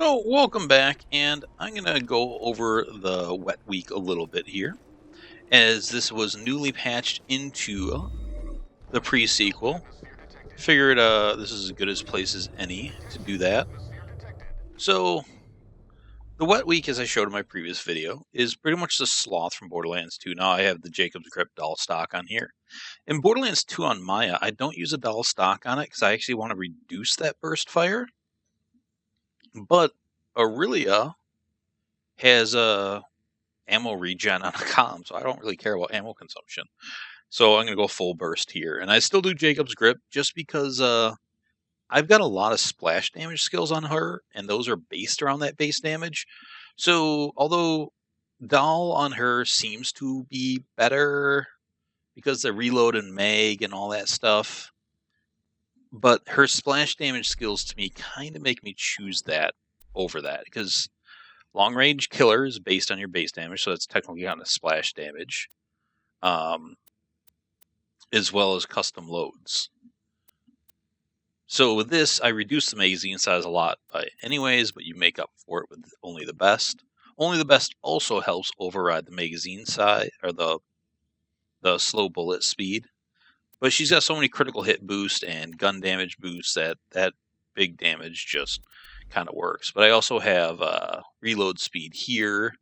Oh, welcome back, and I'm going to go over the wet week a little bit here, as this was newly patched into the pre-sequel. Figured this is as good as place as any to do that. So, the wet week, as I showed in my previous video, is pretty much the Sloth from Borderlands 2. Now I have the Jacob's Grip Dahl stock on here. In Borderlands 2 on Maya, I don't use a Dahl stock on it because I actually want to reduce that burst fire. But Aurelia has a ammo regen on a comm, so I don't really care about ammo consumption. So I'm going to go full burst here. And I still do Jacob's Grip just because I've got a lot of splash damage skills on her, and those are based around that base damage. So although Dahl on her seems to be better because the reload and mag and all that stuff, but her splash damage skills to me kind of make me choose that over that because long range killer is based on your base damage, so that's technically on a splash damage, as well as custom loads. So with this, I reduce the magazine size a lot by anyways, but you make up for it with only the best. Only the best also helps override the magazine size or the slow bullet speed. But she's got so many critical hit boost and gun damage boosts that big damage just kind of works. But I also have reload speed here,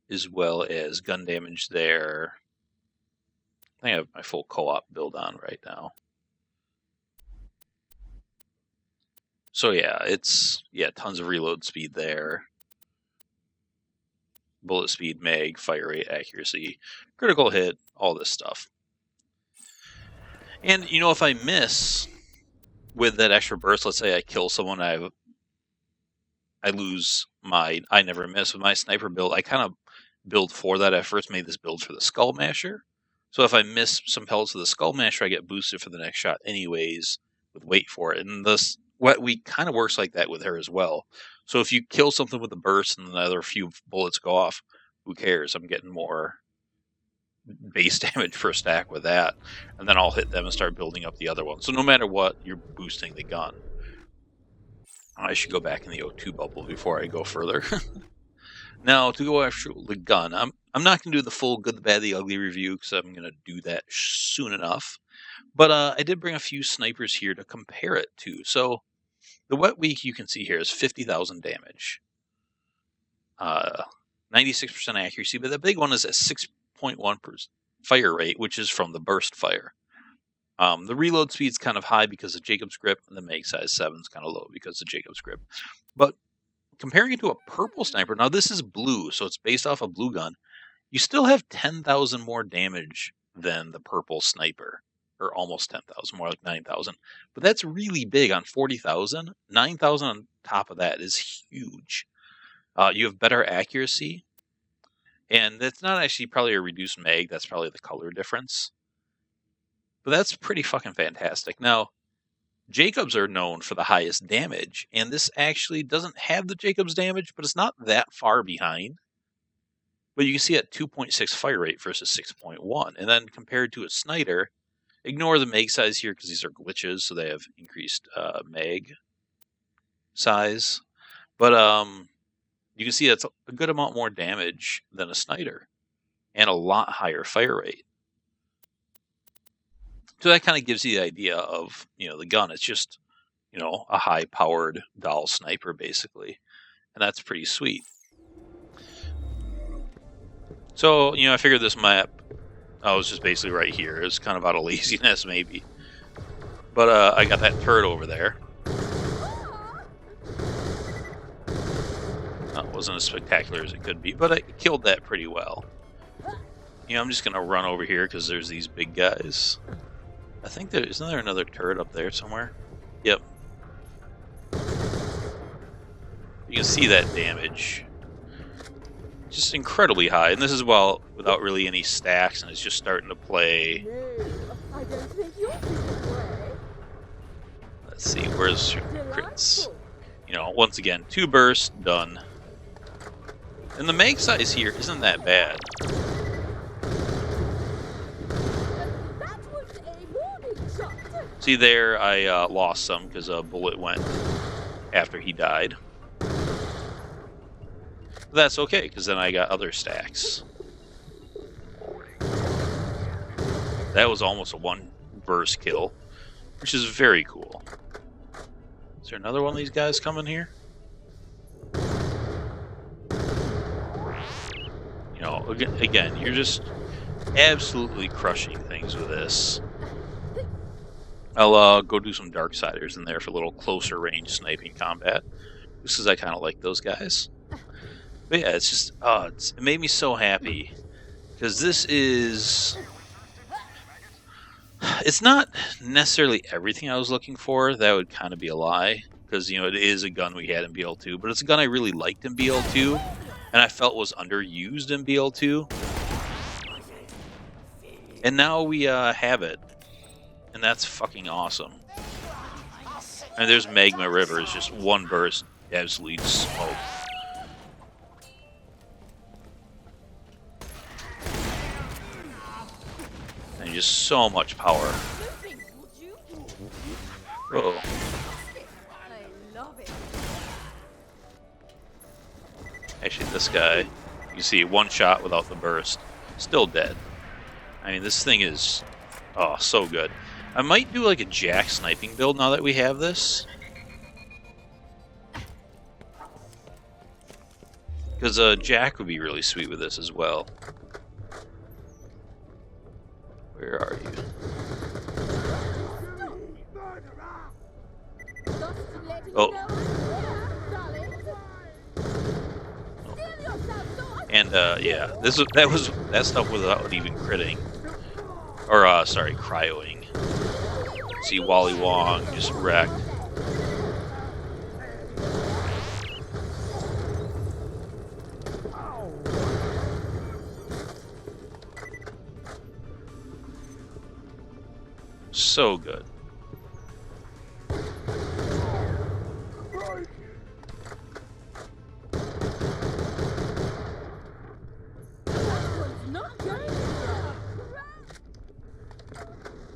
as well as gun damage there. I think I have my full co-op build on right now. So yeah, it's tons of reload speed there. Bullet speed, mag, fire rate, accuracy, critical hit, all this stuff. And if I miss with that extra burst, let's say I kill someone, I lose I never miss with my sniper build. I kind of build for that. I first made this build for the Skull Masher. So if I miss some pellets of the Skull Masher, I get boosted for the next shot anyways with wait for it. And this wet week kind of works like that with her as well. So if you kill something with a burst and another few bullets go off, who cares? I'm getting more base damage per stack with that. And then I'll hit them and start building up the other one. So no matter what, you're boosting the gun. I should go back in the O2 bubble before I go further. Now, to go after the gun, I'm not going to do the full good, the bad, the ugly review because I'm going to do that soon enough. But I did bring a few snipers here to compare it to. So the wet week you can see here is 50,000 damage, 96% accuracy, but the big one is at 6.1% fire rate, which is from the burst fire. The reload speed's kind of high because of Jacob's Grip, and the mag size 7 is kind of low because of Jacob's Grip. But comparing it to a purple sniper, now this is blue, so it's based off a blue gun, you still have 10,000 more damage than the purple sniper, or almost 10,000, more like 9,000. But that's really big on 40,000. 9,000 on top of that is huge. You have better accuracy, and that's not actually probably a reduced mag, that's probably the color difference. But that's pretty fucking fantastic. Now, Jacobs are known for the highest damage, and this actually doesn't have the Jacobs damage, but it's not that far behind. But you can see at 2.6 fire rate versus 6.1. And then compared to a Snyder, ignore the mag size here because these are glitches, so they have increased mag size. But you can see that's a good amount more damage than a Snyder, and a lot higher fire rate. So that kind of gives you the idea of, the gun. It's just, a high-powered Dahl Sniper, basically. And that's pretty sweet. So, I figured this map, was just basically right here. It's kind of out of laziness, maybe. But I got that turret over there. It wasn't as spectacular as it could be, but I killed that pretty well. I'm just going to run over here because there's these big guys. I think isn't there another turret up there somewhere? Yep. You can see that damage. Just incredibly high. And this is without really any stacks, and it's just starting to play. No, I don't think you can play. Let's see, where's your crits? Once again, 2 bursts, done. And the mag size here isn't that bad. See there, I lost some because a bullet went after he died. But that's okay, because then I got other stacks. That was almost a one burst kill, which is very cool. Is there another one of these guys coming here? You know, again, you're just absolutely crushing things with this. I'll go do some Darksiders in there for a little closer range sniping combat, just because I kind of like those guys. But yeah, it's just, it made me so happy, because this is... It's not necessarily everything I was looking for. That would kind of be a lie, because, you know, it is a gun we had in BL2, but it's a gun I really liked in BL2, and I felt was underused in BL2. And now we have it, and that's fucking awesome. And there's Magma River, it's just one burst, absolute smoke. And just so much power. Uh-oh. Actually, this guy, you see, one shot without the burst, still dead. I mean, this thing is, oh, so good. I might do like a Jack sniping build now that we have this. Because Jack would be really sweet with this as well. Where are you? Oh. And yeah, that stuff without even critting. Or sorry, cryoing. See Wally Wong just wrecked. So good.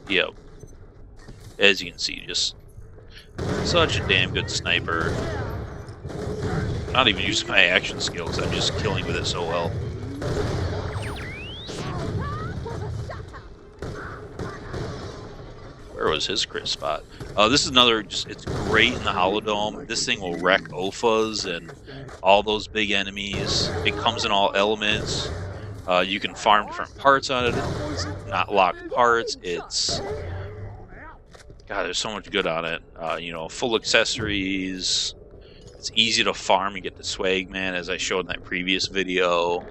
Yep. As you can see, just such a damn good sniper. Not even using my action skills, I'm just killing with it so well. Where was his crit spot? This is another, it's great in the Holodome. This thing will wreck OFAs and all those big enemies. It comes in all elements. You can farm different parts on it. It's not locked parts. It's... God, there's so much good on it. You know, full accessories. It's easy to farm and get the Swagman, as I showed in that previous video.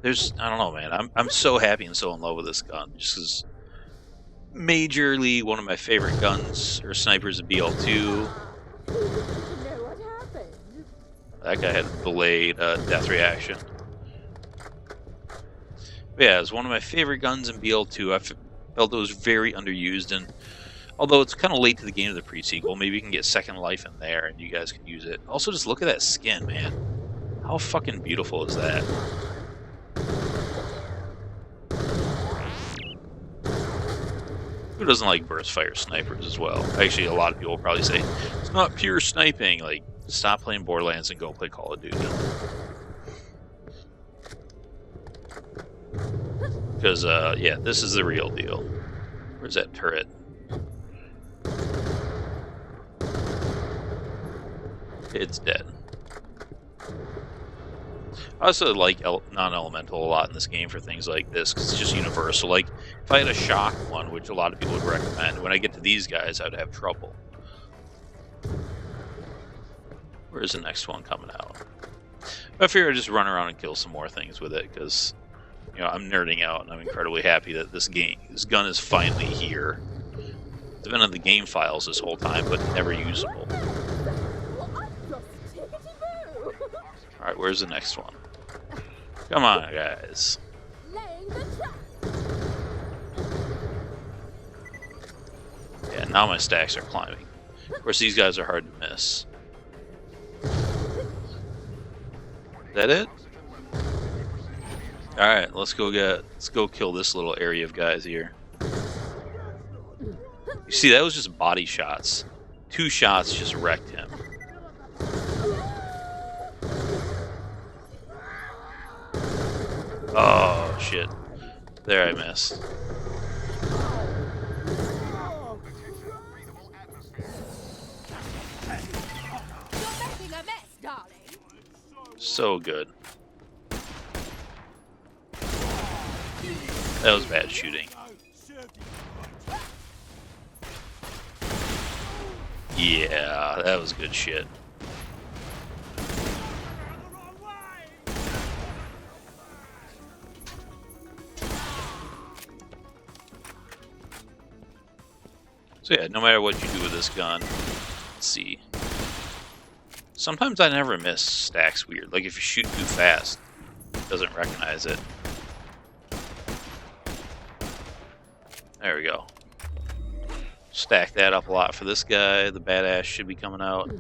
There's, I don't know, man. I'm so happy and so in love with this gun. Just because majorly one of my favorite guns or snipers in BL2. That guy had delayed death reaction. But yeah, it's one of my favorite guns in BL2. I felt it was very underused, and although it's kind of late to the game of the pre-sequel, maybe you can get Second Life in there and you guys can use it. Also, just look at that skin, man. How fucking beautiful is that? Who doesn't like burst fire snipers as well? Actually, a lot of people will probably say, it's not pure sniping. Like, stop playing Borderlands and go play Call of Duty. Because, yeah, this is the real deal. Where's that turret? It's dead. I also like non-elemental a lot in this game for things like this, because it's just universal. Like, if I had a shock one, which a lot of people would recommend, when I get to these guys, I'd have trouble. Where's the next one coming out? I figure I'd just run around and kill some more things with it, because, you know, I'm nerding out, and I'm incredibly happy that this gun is finally here. It's been in the game files this whole time, but never usable. Alright, where's the next one? Come on, guys. Yeah, now my stacks are climbing. Of course, these guys are hard to miss. Is that it? Alright, let's go kill this little area of guys here. You see, that was just body shots. 2 shots just wrecked him. shit. There, I missed. So good. That was bad shooting. Yeah, that was good shit. So yeah, no matter what you do with this gun, let's see. Sometimes I never miss. Stack's weird. Like if you shoot too fast, it doesn't recognize it. There we go. Stack that up a lot for this guy. The badass should be coming out.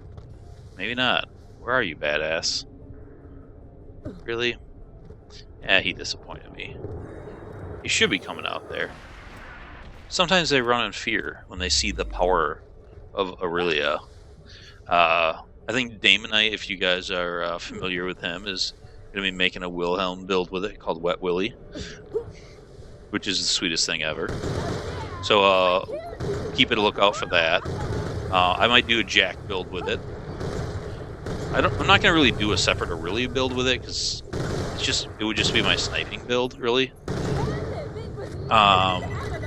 Maybe not. Where are you, badass? Really? Yeah, he disappointed me. He should be coming out there. Sometimes they run in fear when they see the power of Aurelia. I think Damonite, if you guys are familiar with him, is going to be making a Wilhelm build with it called Wet Willy, which is the sweetest thing ever. So keep it a lookout for that. I might do a Jack build with it. I'm not going to really do a separate Aurelia build with it because it would just be my sniping build, really.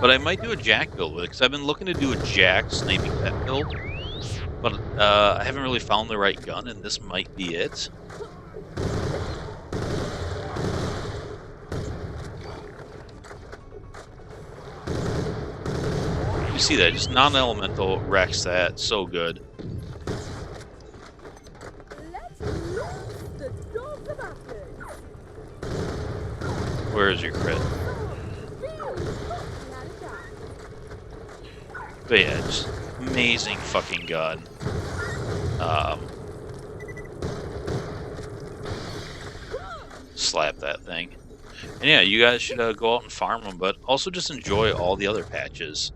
But I might do a Jack build with it because I've been looking to do a Jack sniping pet build. But I haven't really found the right gun, and this might be it. You see that? Just non-elemental wrecks that. So good. Where is your crit? But yeah, just amazing fucking gun. Slap that thing. And yeah, you guys should go out and farm them, but also just enjoy all the other patches.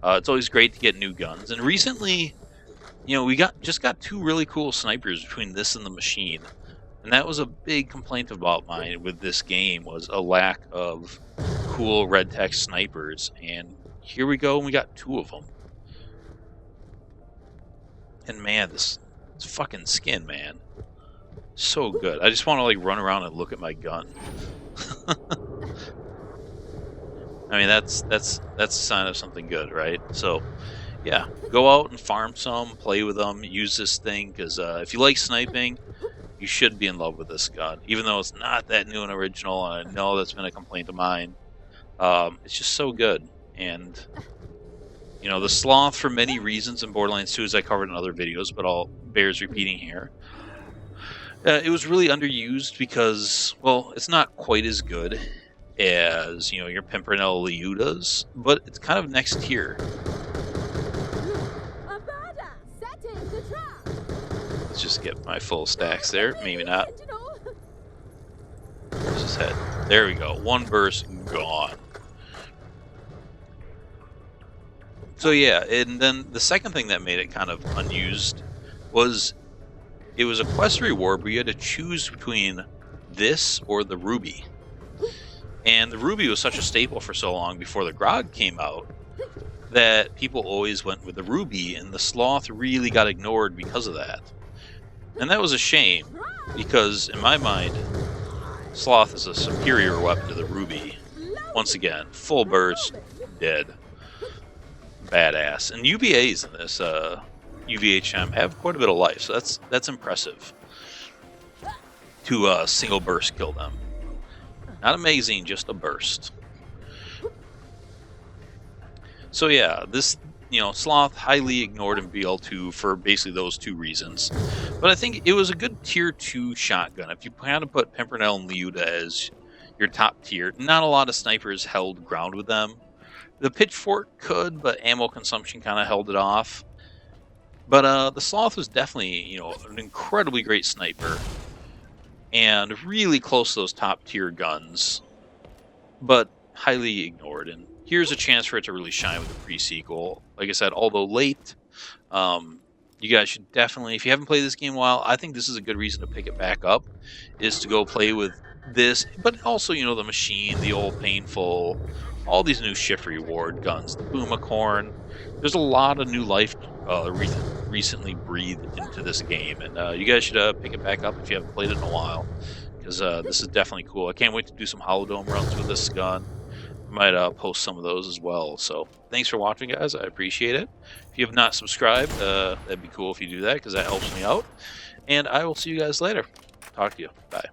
It's always great to get new guns. And recently, you know, we just got 2 really cool snipers between this and the machine. And that was a big complaint about mine with this game, was a lack of cool red text snipers. And here we go, and we got 2 of them. And man, this fucking skin, man. So good. I just want to like run around and look at my gun. I mean, that's a sign of something good, right? So, yeah, go out and farm some, play with them, use this thing, because if you like sniping, you should be in love with this gun. Even though it's not that new and original, and I know that's been a complaint of mine, it's just so good. And you know, the Sloth, for many reasons in Borderlands 2, as I covered in other videos, but all bears repeating here. It was really underused because, well, it's not quite as good as, you know, your Pimpernel Liudas, but it's kind of next tier. Let's just get my full stacks there. Maybe not. Where's his head? There we go. 1 burst, gone. So yeah, and then the second thing that made it kind of unused was it was a quest reward where you had to choose between this or the ruby. And the ruby was such a staple for so long before the grog came out that people always went with the ruby, and the Sloth really got ignored because of that. And that was a shame, because in my mind, Sloth is a superior weapon to the ruby. Once again, full burst, dead. Badass. And UVAs in this UVHM have quite a bit of life, so that's impressive to single burst kill them. Not amazing, just a burst. So yeah, this, you know, Sloth highly ignored in BL2 for basically those 2 reasons. But I think it was a good tier 2 shotgun. If you kind of put Pimpernel and Liuda as your top tier, not a lot of snipers held ground with them. The Pitchfork could, but ammo consumption kind of held it off. But the Sloth was definitely, you know, an incredibly great sniper. And really close to those top tier guns. But highly ignored. And here's a chance for it to really shine with the pre-sequel. Like I said, although late, you guys should definitely, if you haven't played this game in a while, I think this is a good reason to pick it back up, is to go play with this, but also, you know, the machine, the old painful, all these new shift reward guns, the Boomacorn. There's a lot of new life recently breathed into this game, and you guys should pick it back up if you haven't played it in a while, because this is definitely cool. I can't wait to do some Holodome runs with this gun. I might post some of those as well. So thanks for watching, guys. I appreciate it. If you have not subscribed, that'd be cool if you do that, because that helps me out. And I will see you guys later. Talk to you. Bye.